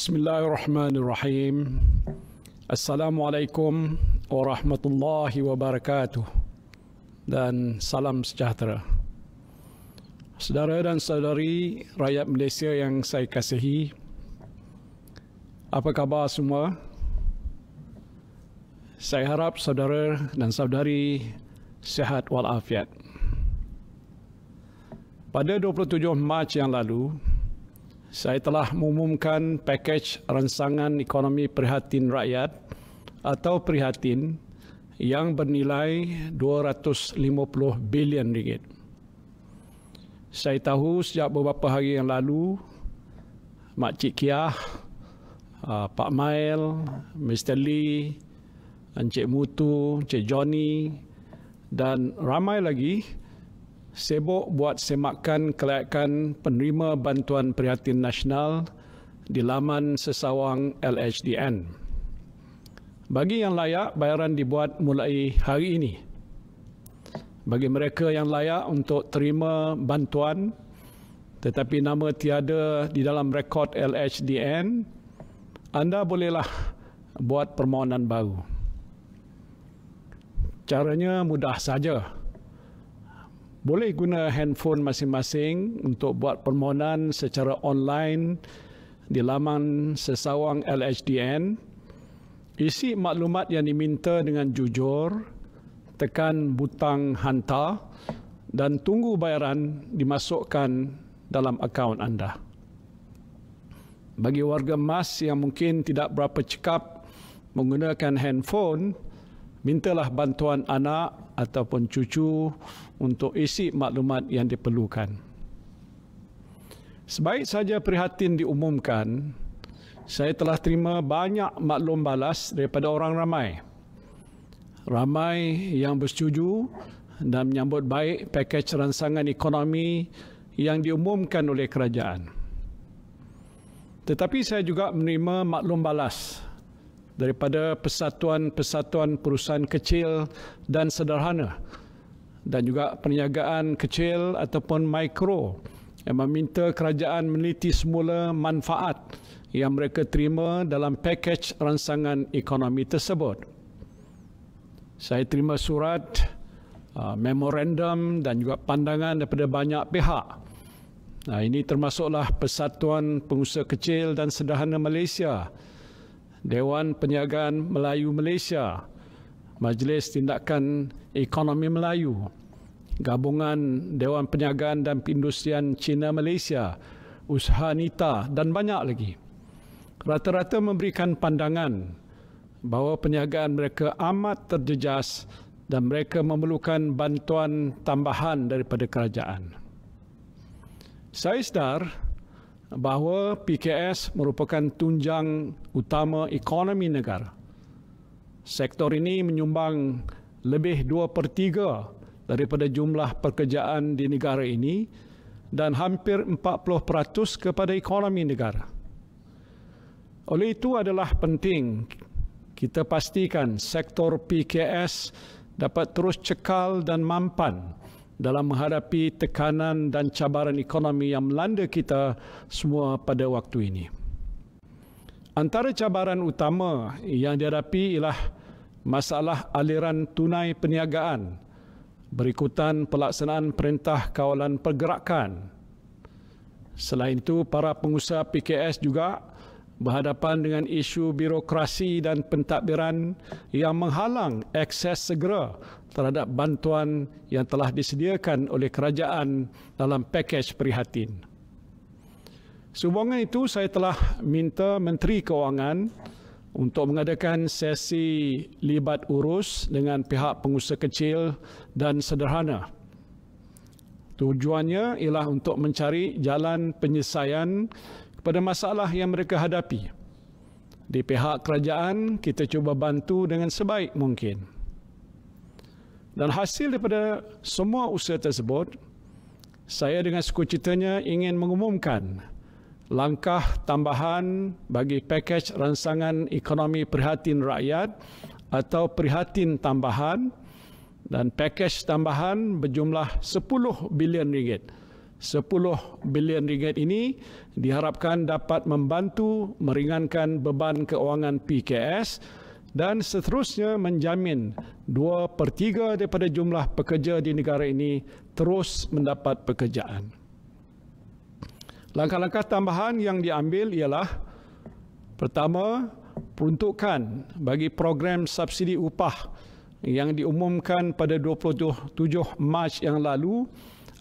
Bismillahirrahmanirrahim. Assalamualaikum warahmatullahi wabarakatuh. Dan salam sejahtera. Saudara dan saudari rakyat Malaysia yang saya kasihi, apa khabar semua? Saya harap saudara dan saudari sihat walafiat. Pada 27 Mac yang lalu, saya telah mengumumkan pakej ransangan ekonomi prihatin rakyat atau prihatin yang bernilai 250 bilion ringgit. Saya tahu sejak beberapa hari yang lalu, Makcik Kiah, Pak Mail, Mr. Lee, Encik Mutu, Encik Johnny dan ramai lagi sibuk buat semakan kelayakan penerima bantuan prihatin nasional di laman sesawang LHDN. Bagi yang layak, bayaran dibuat mulai hari ini. Bagi mereka yang layak untuk terima bantuan tetapi nama tiada di dalam rekod LHDN, anda bolehlah buat permohonan baru. Caranya mudah saja. Boleh guna handphone masing-masing untuk buat permohonan secara online di laman sesawang LHDN. Isi maklumat yang diminta dengan jujur, tekan butang hantar dan tunggu bayaran dimasukkan dalam akaun anda. Bagi warga emas yang mungkin tidak berapa cekap menggunakan handphone, mintalah bantuan anak ataupun cucu untuk isi maklumat yang diperlukan. Sebaik saja prihatin diumumkan, saya telah terima banyak maklum balas daripada orang ramai. Ramai yang bersetuju dan menyambut baik pakej ransangan ekonomi yang diumumkan oleh kerajaan. Tetapi saya juga menerima maklum balas daripada persatuan-persatuan perusahaan kecil dan sederhana dan juga perniagaan kecil ataupun mikro yang meminta kerajaan meneliti semula manfaat yang mereka terima dalam pakej ransangan ekonomi tersebut. Saya terima surat, memorandum dan juga pandangan daripada banyak pihak. Ini termasuklah Persatuan Pengusaha Kecil dan Sederhana Malaysia, Dewan Perniagaan Melayu Malaysia, Majlis Tindakan Ekonomi Melayu, Gabungan Dewan Perniagaan dan Perindustrian Cina Malaysia, Usaha Nita dan banyak lagi. Rata-rata memberikan pandangan bahawa perniagaan mereka amat terjejas dan mereka memerlukan bantuan tambahan daripada kerajaan. Saya sedar bahawa PKS merupakan tunjang utama ekonomi negara. Sektor ini menyumbang lebih 2/3 daripada jumlah pekerjaan di negara ini dan hampir 40% kepada ekonomi negara. Oleh itu adalah penting kita pastikan sektor PKS dapat terus cekal dan mampan dalam menghadapi tekanan dan cabaran ekonomi yang melanda kita semua pada waktu ini. Antara cabaran utama yang dihadapi ialah masalah aliran tunai perniagaan berikutan pelaksanaan Perintah Kawalan Pergerakan. Selain itu, para pengusaha PKS juga berhadapan dengan isu birokrasi dan pentadbiran yang menghalang akses segera terhadap bantuan yang telah disediakan oleh kerajaan dalam pakej prihatin. Sehubungan itu, saya telah minta Menteri Kewangan untuk mengadakan sesi libat urus dengan pihak pengusaha kecil dan sederhana. Tujuannya ialah untuk mencari jalan penyelesaian kepada masalah yang mereka hadapi. Di pihak kerajaan, kita cuba bantu dengan sebaik mungkin. Dan hasil daripada semua usaha tersebut, saya dengan sukacitanya ingin mengumumkan langkah tambahan bagi pakej ransangan ekonomi prihatin rakyat atau prihatin tambahan, dan pakej tambahan berjumlah 10 bilion ringgit 10 bilion ringgit ini diharapkan dapat membantu meringankan beban keuangan PKS dan seterusnya menjamin 2/3 daripada jumlah pekerja di negara ini terus mendapat pekerjaan. Langkah-langkah tambahan yang diambil ialah: pertama, peruntukan bagi program subsidi upah yang diumumkan pada 27 Mac yang lalu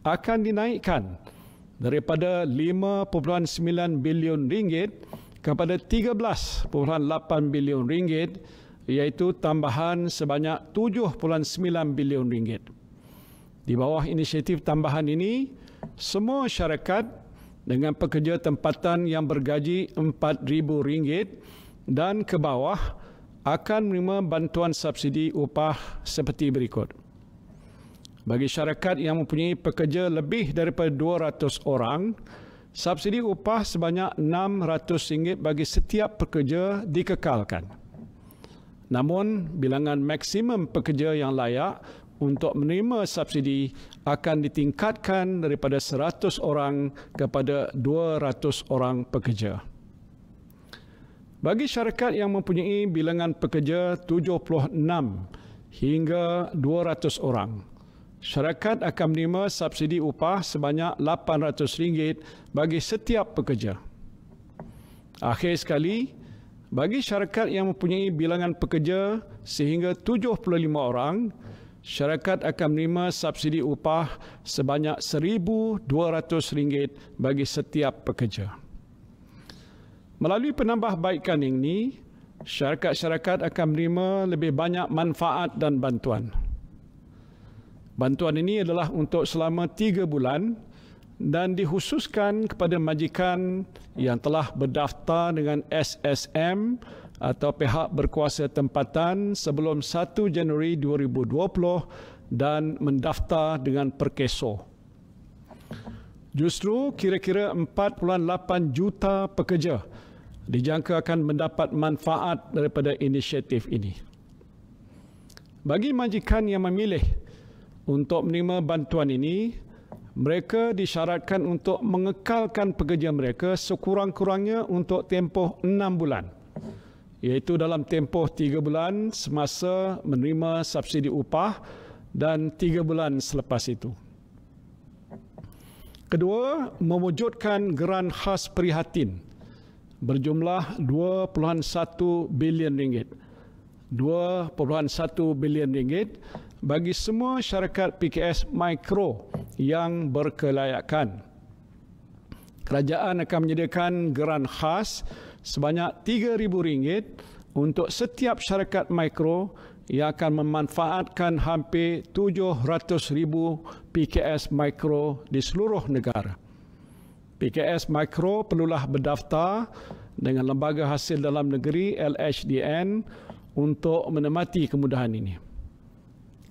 akan dinaikkan daripada 5.9 bilion ringgit kepada 13.8 bilion ringgit, iaitu tambahan sebanyak 7.9 bilion ringgit. Di bawah inisiatif tambahan ini, semua syarikat dengan pekerja tempatan yang bergaji RM4,000 dan ke bawah akan menerima bantuan subsidi upah seperti berikut. Bagi syarikat yang mempunyai pekerja lebih daripada 200 orang, subsidi upah sebanyak RM600 bagi setiap pekerja dikekalkan. Namun, bilangan maksimum pekerja yang layak untuk menerima subsidi akan ditingkatkan daripada 100 orang kepada 200 orang pekerja. Bagi syarikat yang mempunyai bilangan pekerja 76 hingga 200 orang, syarikat akan menerima subsidi upah sebanyak RM800 bagi setiap pekerja. Akhir sekali, bagi syarikat yang mempunyai bilangan pekerja sehingga 75 orang, syarikat akan menerima subsidi upah sebanyak RM1,200 bagi setiap pekerja. Melalui penambahbaikan ini, syarikat-syarikat akan menerima lebih banyak manfaat dan bantuan. Bantuan ini adalah untuk selama 3 bulan dan dikhususkan kepada majikan yang telah berdaftar dengan SSM atau pihak berkuasa tempatan sebelum 1 Januari 2020 dan mendaftar dengan perkeso. Justru kira-kira 4.8 juta pekerja dijangka akan mendapat manfaat daripada inisiatif ini. Bagi majikan yang memilih untuk menerima bantuan ini, mereka disyaratkan untuk mengekalkan pekerja mereka sekurang-kurangnya untuk tempoh 6 bulan. Iaitu dalam tempoh 3 bulan semasa menerima subsidi upah dan 3 bulan selepas itu. Kedua, mewujudkan geran khas prihatin berjumlah 2.1 bilion ringgit. 2.1 bilion ringgit bagi semua syarikat PKS mikro yang berkelayakan. Kerajaan akan menyediakan geran khas sebanyak RM3,000 untuk setiap syarikat mikro yang akan memanfaatkan hampir 700,000 PKS mikro di seluruh negara. PKS mikro perlulah berdaftar dengan Lembaga Hasil Dalam Negeri LHDN untuk menikmati kemudahan ini.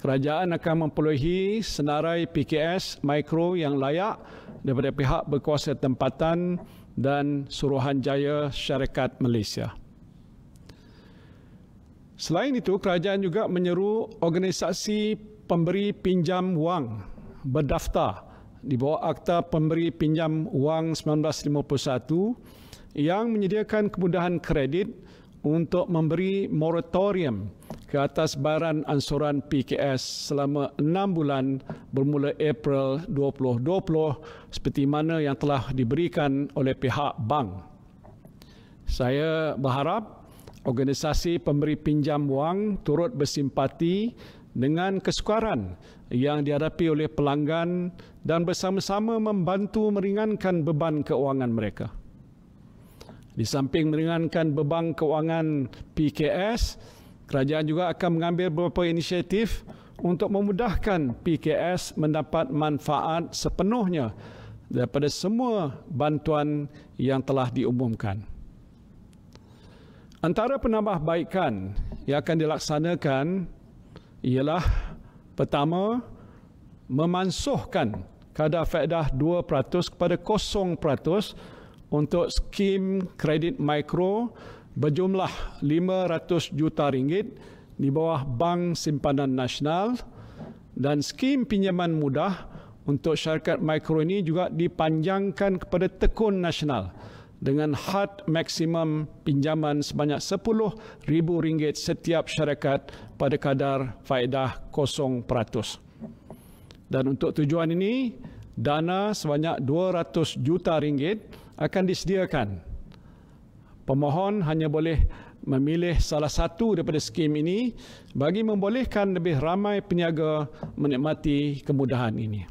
Kerajaan akan memperolehi senarai PKS mikro yang layak daripada pihak berkuasa tempatan dan Suruhanjaya Syarikat Malaysia. Selain itu, kerajaan juga menyeru organisasi pemberi pinjam wang berdaftar di bawah Akta Pemberi Pinjam Wang 1951 yang menyediakan kemudahan kredit untuk memberi moratorium ke atas bayaran ansuran PKS selama 6 bulan bermula April 2020 seperti mana yang telah diberikan oleh pihak bank. Saya berharap organisasi pemberi pinjam wang turut bersimpati dengan kesukaran yang dihadapi oleh pelanggan dan bersama-sama membantu meringankan beban keuangan mereka. Di samping meringankan beban keuangan PKS, kerajaan juga akan mengambil beberapa inisiatif untuk memudahkan PKS mendapat manfaat sepenuhnya daripada semua bantuan yang telah diumumkan. Antara penambahbaikan yang akan dilaksanakan ialah pertama, memansuhkan kadar faedah 2% kepada 0% untuk skim kredit mikro berjumlah RM500 juta di bawah Bank Simpanan Nasional dan skim pinjaman mudah untuk syarikat mikro ini juga dipanjangkan kepada tekun nasional dengan had maksimum pinjaman sebanyak RM10,000 setiap syarikat pada kadar faedah 0%. Dan untuk tujuan ini, dana sebanyak RM200 juta akan disediakan. Pemohon hanya boleh memilih salah satu daripada skim ini bagi membolehkan lebih ramai peniaga menikmati kemudahan ini.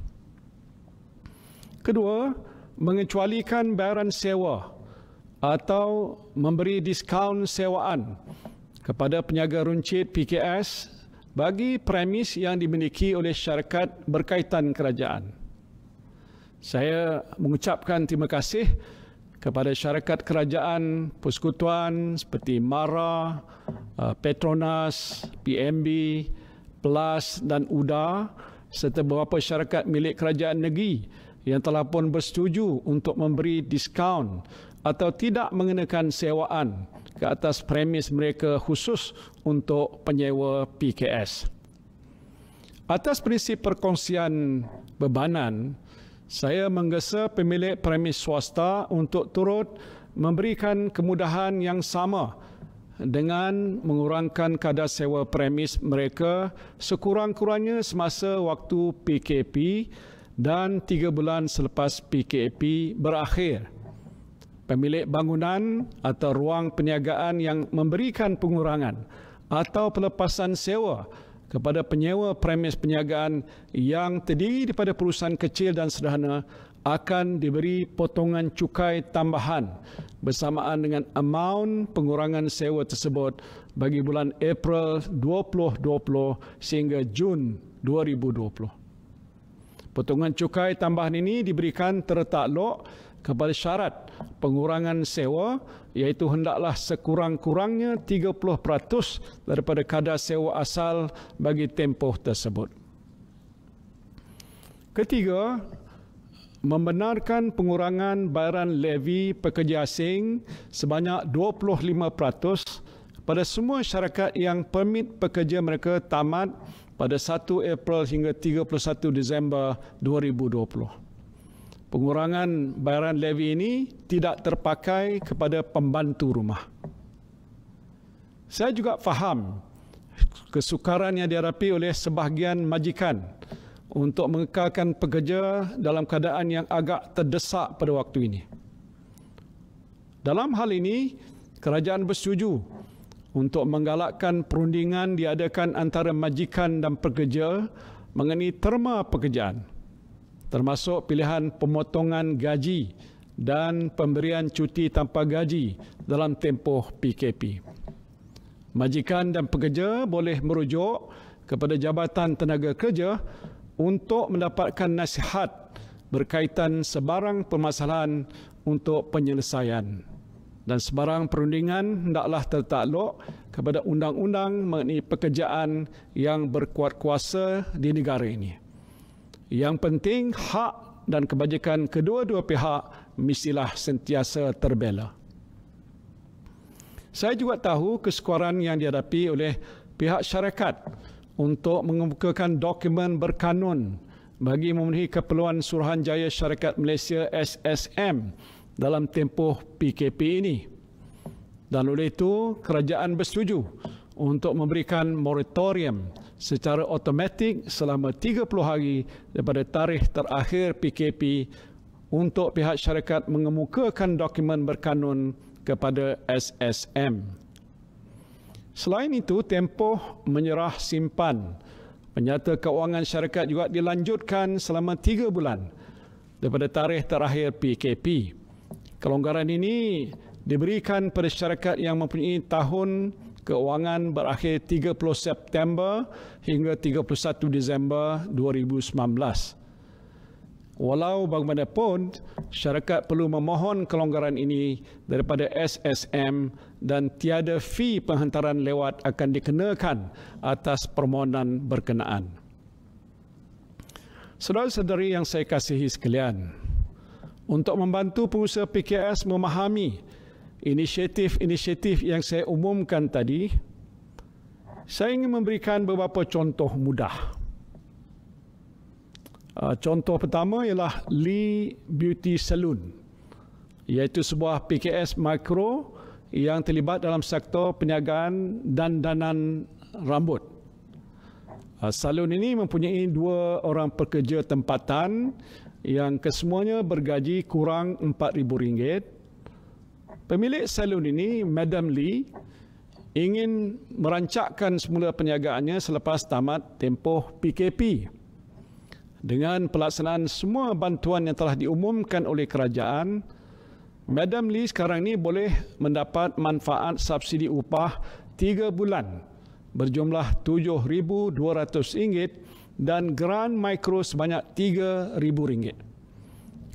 Kedua, mengecualikan bayaran sewa atau memberi diskaun sewaan kepada peniaga runcit PKS bagi premis yang dimiliki oleh syarikat berkaitan kerajaan. Saya mengucapkan terima kasih kepada syarikat kerajaan persekutuan seperti MARA, Petronas, PMB, PLAS dan UDA serta beberapa syarikat milik kerajaan negeri yang telah pun bersetuju untuk memberi diskaun atau tidak mengenakan sewaan ke atas premis mereka khusus untuk penyewa PKS. Atas prinsip perkongsian bebanan, saya menggesa pemilik premis swasta untuk turut memberikan kemudahan yang sama dengan mengurangkan kadar sewa premis mereka sekurang-kurangnya semasa waktu PKP dan 3 bulan selepas PKP berakhir. Pemilik bangunan atau ruang perniagaan yang memberikan pengurangan atau pelepasan sewa kepada penyewa premis perniagaan yang terdiri daripada perusahaan kecil dan sederhana akan diberi potongan cukai tambahan bersamaan dengan amaun pengurangan sewa tersebut bagi bulan April 2020 sehingga Jun 2020. Potongan cukai tambahan ini diberikan tertakluk kepada syarat pengurangan sewa iaitu hendaklah sekurang-kurangnya 30% daripada kadar sewa asal bagi tempoh tersebut. Ketiga, membenarkan pengurangan bayaran levy pekerja asing sebanyak 25% pada semua syarikat yang permit pekerja mereka tamat pada 1 April hingga 31 Disember 2020. Pengurangan bayaran levy ini tidak terpakai kepada pembantu rumah. Saya juga faham kesukaran yang dihadapi oleh sebahagian majikan untuk mengekalkan pekerja dalam keadaan yang agak terdesak pada waktu ini. Dalam hal ini, kerajaan bersetuju untuk menggalakkan perundingan diadakan antara majikan dan pekerja mengenai terma pekerjaan, termasuk pilihan pemotongan gaji dan pemberian cuti tanpa gaji dalam tempoh PKP. Majikan dan pekerja boleh merujuk kepada Jabatan Tenaga Kerja untuk mendapatkan nasihat berkaitan sebarang permasalahan untuk penyelesaian. Dan sebarang perundingan hendaklah tertakluk kepada undang-undang mengenai pekerjaan yang berkuat kuasa di negara ini. Yang penting, hak dan kebajikan kedua-dua pihak mestilah sentiasa terbela. Saya juga tahu kesukaran yang dihadapi oleh pihak syarikat untuk mengemukakan dokumen berkanun bagi memenuhi keperluan Suruhanjaya Syarikat Malaysia SSM dalam tempoh PKP ini. Dan oleh itu, kerajaan bersetuju untuk memberikan moratorium secara automatik selama 30 hari daripada tarikh terakhir PKP untuk pihak syarikat mengemukakan dokumen berkanun kepada SSM. Selain itu, tempoh menyerah simpan penyata keuangan syarikat juga dilanjutkan selama 3 bulan daripada tarikh terakhir PKP. Kelonggaran ini diberikan pada syarikat yang mempunyai tahun keuangan berakhir 30 September hingga 31 Disember 2019. Walau bagaimanapun, syarikat perlu memohon kelonggaran ini daripada SSM dan tiada fee penghantaran lewat akan dikenakan atas permohonan berkenaan. Saudara-saudari yang saya kasihi sekalian, untuk membantu pengusaha PKS memahami inisiatif-inisiatif yang saya umumkan tadi, saya ingin memberikan beberapa contoh mudah. Contoh pertama ialah Lee Beauty Salon, iaitu sebuah PKS mikro yang terlibat dalam sektor perniagaan dandanan rambut. Salon ini mempunyai 2 orang pekerja tempatan yang kesemuanya bergaji kurang RM4,000. Pemilik salon ini, Madam Lee, ingin merancakkan semula perniagaannya selepas tamat tempoh PKP. Dengan pelaksanaan semua bantuan yang telah diumumkan oleh kerajaan, Madam Lee sekarang ini boleh mendapat manfaat subsidi upah 3 bulan berjumlah RM7,200 dan geran mikro sebanyak RM3,000.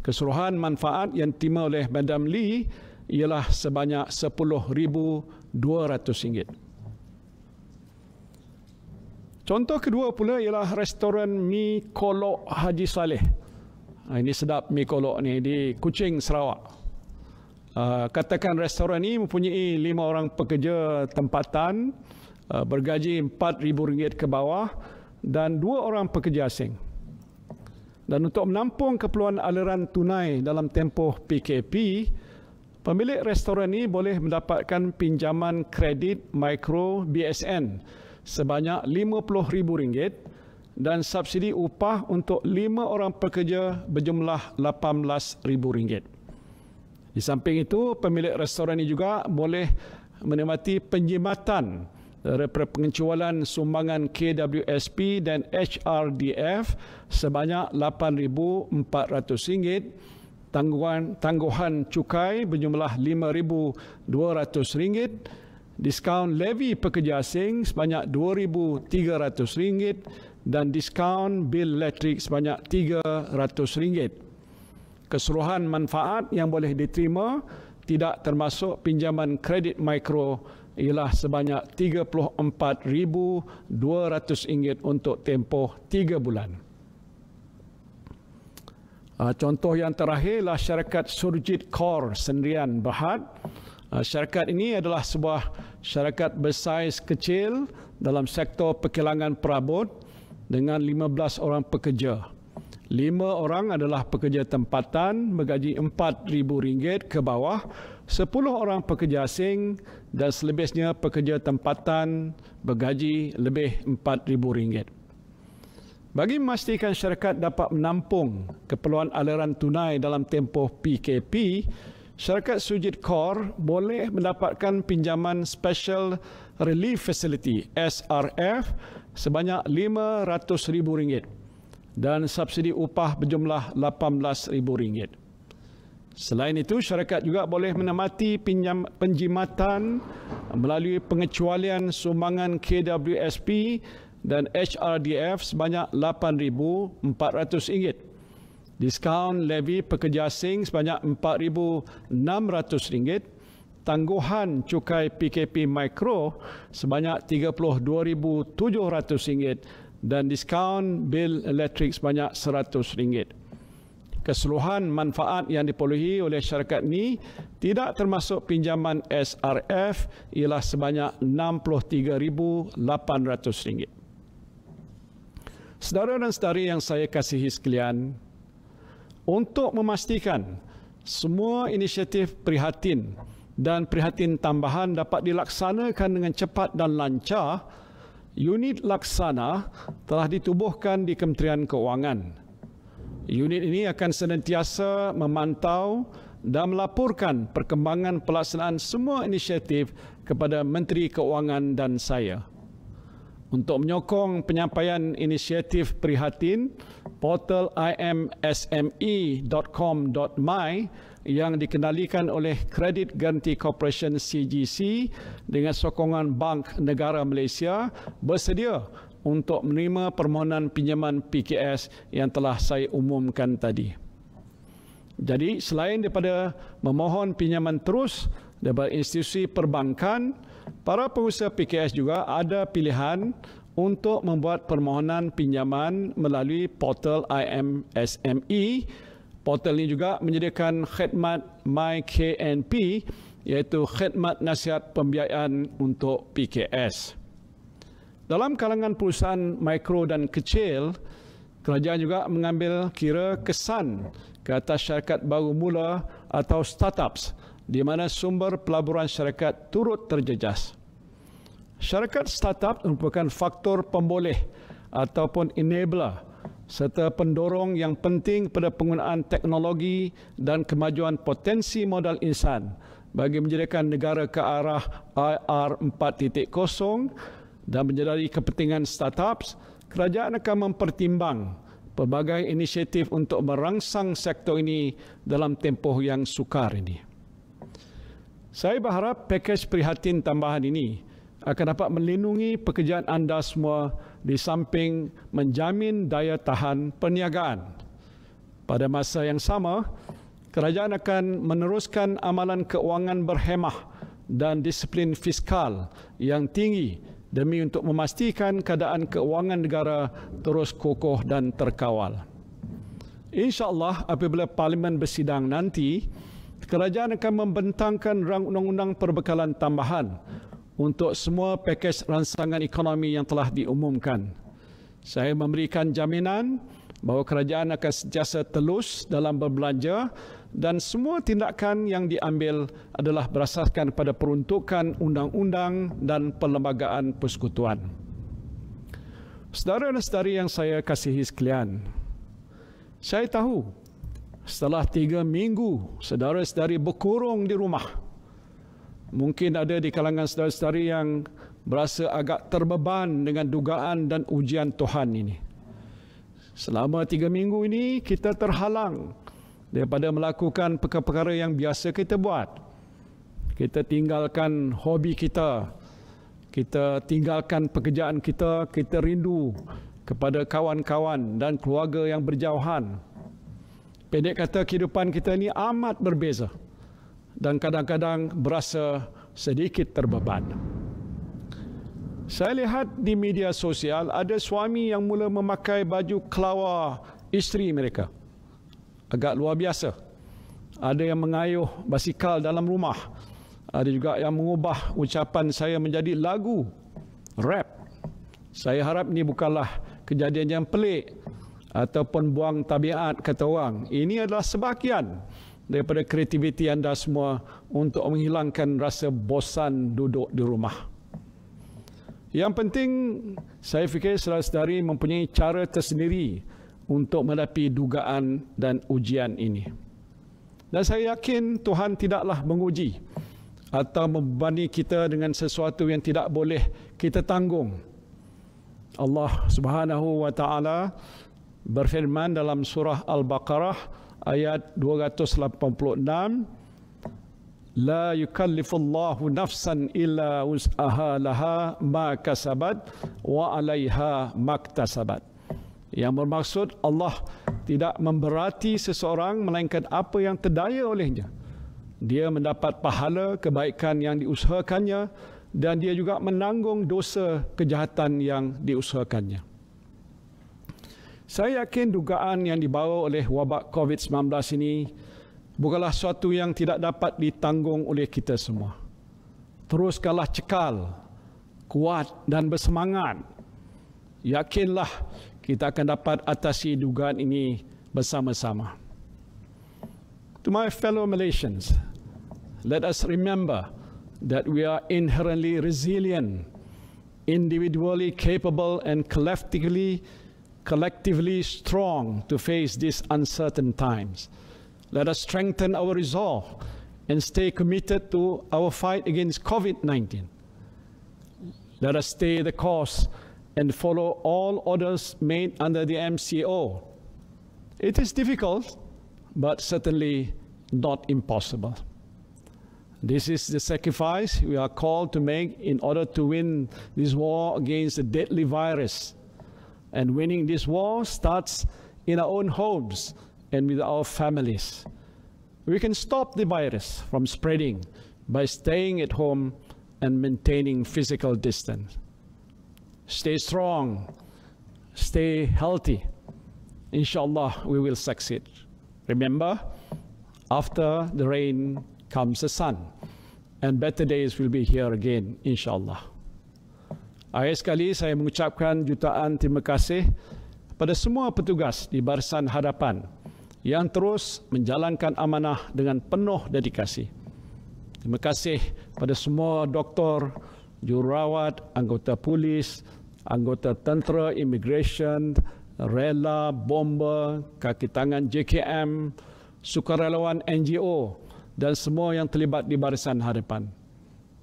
Keseluruhan manfaat yang diterima oleh Madam Lee ialah sebanyak RM10,200. Contoh kedua pula ialah restoran Mi Kolok Haji Saleh. Ini sedap Mi Kolok ni di Kuching, Sarawak. Katakan restoran ini mempunyai 5 orang pekerja tempatan, bergaji RM4,000 ke bawah dan 2 orang pekerja asing. Dan untuk menampung keperluan aliran tunai dalam tempoh PKP, pemilik restoran ini boleh mendapatkan pinjaman kredit mikro BSN sebanyak RM50,000 dan subsidi upah untuk 5 orang pekerja berjumlah RM18,000. Di samping itu, pemilik restoran ini juga boleh menikmati penjimatan daripada pengecualian sumbangan KWSP dan HRDF sebanyak RM8,400, tangguhan cukai berjumlah RM5,200, diskaun levy pekerja asing sebanyak RM2,300 dan diskaun bil elektrik sebanyak RM300. Keseluruhan manfaat yang boleh diterima tidak termasuk pinjaman kredit mikro ialah sebanyak RM34,200 untuk tempoh 3 bulan. Contoh yang terakhir ialah syarikat Surjit Kaur Sendirian Berhad. Syarikat ini adalah sebuah syarikat bersaiz kecil dalam sektor perkilangan perabot dengan 15 orang pekerja. 5 orang adalah pekerja tempatan bergaji RM4,000 ke bawah, 10 orang pekerja asing dan selebihnya pekerja tempatan bergaji lebih RM4,000. Bagi memastikan syarikat dapat menampung keperluan aliran tunai dalam tempoh PKP, syarikat Surjit Kaur boleh mendapatkan pinjaman Special Relief Facility SRF sebanyak RM500,000 dan subsidi upah berjumlah RM18,000. Selain itu, syarikat juga boleh menikmati penjimatan melalui pengecualian sumbangan KWSP dan HRDF sebanyak RM8,400, diskaun levy pekerja asing sebanyak RM4,600, tangguhan cukai PKP mikro sebanyak RM32,700 dan diskaun bil elektrik sebanyak RM100. Keseluruhan manfaat yang diperolehi oleh syarikat ini tidak termasuk pinjaman SRF ialah sebanyak RM63,800. Saudara dan saudari yang saya kasihi sekalian, untuk memastikan semua inisiatif prihatin dan prihatin tambahan dapat dilaksanakan dengan cepat dan lancar, unit laksana telah ditubuhkan di Kementerian Keuangan. Unit ini akan senantiasa memantau dan melaporkan perkembangan pelaksanaan semua inisiatif kepada Menteri Keuangan dan saya. Untuk menyokong penyampaian inisiatif prihatin, portal imsme.com.my yang dikendalikan oleh Credit Guarantee Corporation CGC dengan sokongan Bank Negara Malaysia bersedia untuk menerima permohonan pinjaman PKS yang telah saya umumkan tadi. Jadi, selain daripada memohon pinjaman terus daripada institusi perbankan, para pengusaha PKS juga ada pilihan untuk membuat permohonan pinjaman melalui portal IMSME. Portal ini juga menyediakan khidmat MyKNP, iaitu khidmat nasihat pembiayaan untuk PKS. Dalam kalangan perusahaan mikro dan kecil, Kerajaan juga mengambil kira kesan ke atas syarikat baru mula atau startups di mana sumber pelaburan syarikat turut terjejas. Syarikat startup merupakan faktor pemboleh ataupun enabler serta pendorong yang penting pada penggunaan teknologi dan kemajuan potensi modal insan bagi menjadikan negara ke arah IR 4.0 dan menjadi kepentingan startups. Kerajaan akan mempertimbang pelbagai inisiatif untuk merangsang sektor ini dalam tempoh yang sukar ini. Saya berharap pakej prihatin tambahan ini akan dapat melindungi pekerjaan anda semua di samping menjamin daya tahan perniagaan. Pada masa yang sama, kerajaan akan meneruskan amalan keuangan berhemah dan disiplin fiskal yang tinggi demi untuk memastikan keadaan keuangan negara terus kokoh dan terkawal. InsyaAllah apabila Parlimen bersidang nanti, kerajaan akan membentangkan rang undang-undang perbekalan tambahan untuk semua pakej rancangan ekonomi yang telah diumumkan. Saya memberikan jaminan bahawa kerajaan akan sentiasa telus dalam berbelanja dan semua tindakan yang diambil adalah berdasarkan pada peruntukan undang-undang dan perlembagaan persekutuan. Saudara dan saudari yang saya kasihi sekalian, saya tahu setelah 3 minggu saudara-saudari berkurung di rumah, mungkin ada di kalangan saudara-saudari yang berasa agak terbeban dengan dugaan dan ujian Tuhan ini. Selama 3 minggu ini kita terhalang daripada melakukan perkara-perkara yang biasa kita buat. Kita tinggalkan hobi kita, kita tinggalkan pekerjaan kita, kita rindu kepada kawan-kawan dan keluarga yang berjauhan. Pendek kata, kehidupan kita ini amat berbeza dan kadang-kadang berasa sedikit terbeban. Saya lihat di media sosial ada suami yang mula memakai baju kelawar isteri mereka. Agak luar biasa. Ada yang mengayuh basikal dalam rumah. Ada juga yang mengubah ucapan saya menjadi lagu rap. Saya harap ini bukanlah kejadian yang pelik ataupun buang tabiat kata orang. Ini adalah sebahagian daripada kreativiti anda semua untuk menghilangkan rasa bosan duduk di rumah. Yang penting, saya fikir saudara-saudari mempunyai cara tersendiri untuk menghadapi dugaan dan ujian ini. Dan saya yakin Tuhan tidaklah menguji atau membebani kita dengan sesuatu yang tidak boleh kita tanggung. Allah Subhanahu wa taala berfirman dalam surah Al-Baqarah ayat 286, La yukallifullahu nafsan illa wus'aha laha ma kasabat wa 'alaiha maktasabat. Yang bermaksud Allah tidak memberati seseorang melainkan apa yang terdaya olehnya. Dia mendapat pahala kebaikan yang diusahakannya dan dia juga menanggung dosa kejahatan yang diusahakannya. Saya yakin dugaan yang dibawa oleh wabak COVID-19 ini bukanlah suatu yang tidak dapat ditanggung oleh kita semua. Teruskanlah cekal, kuat dan bersemangat. Yakinlah kita akan dapat atasi dugaan ini bersama-sama. To my fellow Malaysians, let us remember that we are inherently resilient, individually capable and collectively strong to face these uncertain times. Let us strengthen our resolve and stay committed to our fight against COVID-19. Let us stay the course and follow all orders made under the MCO. It is difficult, but certainly not impossible. This is the sacrifice we are called to make in order to win this war against the deadly virus. And winning this war starts in our own homes and with our families. We can stop the virus from spreading by staying at home and maintaining physical distance. Stay strong, stay healthy. Inshallah, we will succeed. Remember, after the rain comes the sun, and better days will be here again, inshallah. Akhir sekali, saya mengucapkan jutaan terima kasih pada semua petugas di Barisan Hadapan yang terus menjalankan amanah dengan penuh dedikasi. Terima kasih pada semua doktor, jururawat, anggota polis, anggota tentera, immigration, rela, bomba, kaki tangan JKM, sukarelawan NGO dan semua yang terlibat di Barisan Hadapan.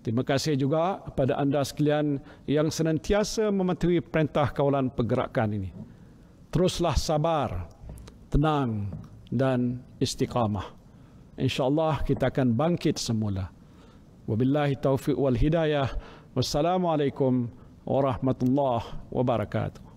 Terima kasih juga kepada anda sekalian yang senantiasa mematuhi perintah kawalan pergerakan ini. Teruslah sabar, tenang dan istiqamah. InsyaAllah kita akan bangkit semula. Wabillahi taufiq wal hidayah. Wassalamualaikum warahmatullahi wabarakatuh.